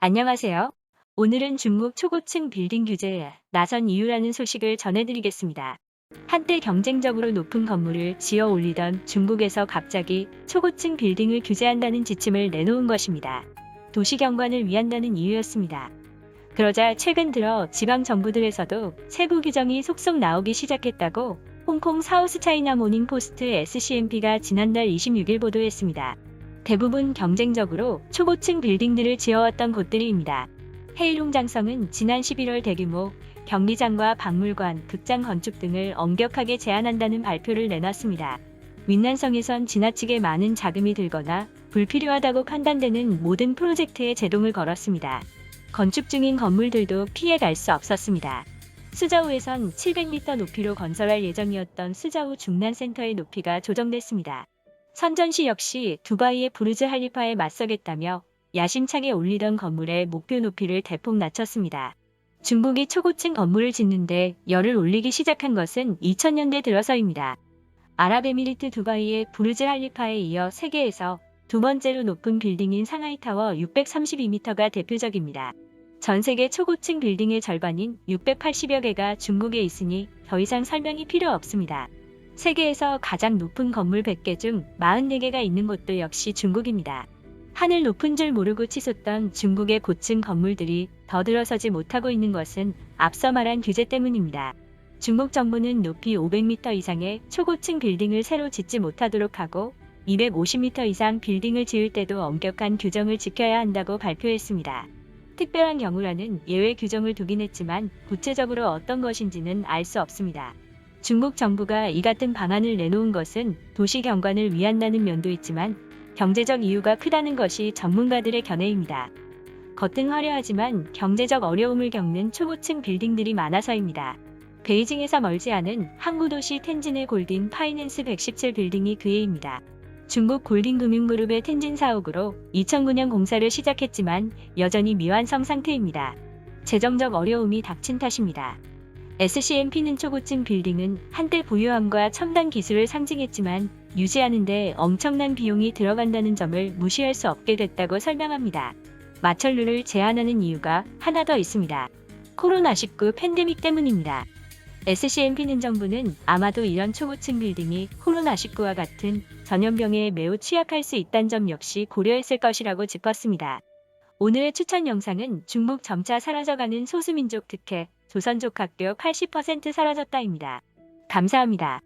안녕하세요. 오늘은 중국 초고층 빌딩 규제에 나선 이유라는 소식을 전해드리겠습니다. 한때 경쟁적으로 높은 건물을 지어 올리던 중국에서 갑자기 초고층 빌딩을 규제한다는 지침을 내놓은 것입니다. 도시 경관을 위한다는 이유였습니다. 그러자 최근 들어 지방 정부들에서도 세부 규정이 속속 나오기 시작했다고 홍콩 사우스차이나 모닝포스트 SCMP가 지난달 26일 보도했습니다. 대부분 경쟁적으로 초고층 빌딩들을 지어왔던 곳들입니다. 헤이룽장성은 지난 11월 대규모 경기장과 박물관, 극장 건축 등을 엄격하게 제한한다는 발표를 내놨습니다. 윈난성에선 지나치게 많은 자금이 들거나 불필요하다고 판단되는 모든 프로젝트에 제동을 걸었습니다. 건축 중인 건물들도 피해갈 수 없었습니다. 수저우에선 700m 높이로 건설할 예정이었던 수저우 중난센터의 높이가 조정됐습니다. 선전시 역시 두바이의 부르즈 할리파에 맞서겠다며 야심차게 올리던 건물의 목표 높이를 대폭 낮췄습니다. 중국이 초고층 건물을 짓는데 열을 올리기 시작한 것은 2000년대 들어서입니다. 아랍에미리트 두바이의 부르즈 할리파에 이어 세계에서 두 번째로 높은 빌딩인 상하이타워 632m가 대표적입니다. 전 세계 초고층 빌딩의 절반인 680여 개가 중국에 있으니 더 이상 설명이 필요 없습니다. 세계에서 가장 높은 건물 100개 중 44개가 있는 곳도 역시 중국입니다. 하늘 높은 줄 모르고 치솟던 중국의 고층 건물들이 더 들어서지 못하고 있는 것은 앞서 말한 규제 때문입니다. 중국 정부는 높이 500m 이상의 초고층 빌딩을 새로 짓지 못하도록 하고 250m 이상 빌딩을 지을 때도 엄격한 규정을 지켜야 한다고 발표했습니다. 특별한 경우라는 예외 규정을 두긴 했지만 구체적으로 어떤 것인지는 알 수 없습니다. 중국 정부가 이 같은 방안을 내놓은 것은 도시 경관을 위한다는 면도 있지만 경제적 이유가 크다는 것이 전문가들의 견해입니다. 겉은 화려하지만 경제적 어려움을 겪는 초고층 빌딩들이 많아서입니다. 베이징에서 멀지 않은 항구도시 텐진의 골딘 파이낸스 117 빌딩이 그 예입니다. 중국 골딘금융그룹의 텐진 사옥으로 2009년 공사를 시작했지만 여전히 미완성 상태입니다. 재정적 어려움이 닥친 탓입니다. SCMP는 초고층 빌딩은 한때 부유함과 첨단 기술을 상징했지만 유지하는 데 엄청난 비용이 들어간다는 점을 무시할 수 없게 됐다고 설명합니다. 마천루를 제한하는 이유가 하나 더 있습니다. 코로나19 팬데믹 때문입니다. SCMP는 정부는 아마도 이런 초고층 빌딩이 코로나19와 같은 전염병에 매우 취약할 수 있다는 점 역시 고려했을 것이라고 짚었습니다. 오늘의 추천 영상은 중국 점차 사라져가는 소수민족 특혜, 조선족 학교 80% 사라졌다입니다. 감사합니다.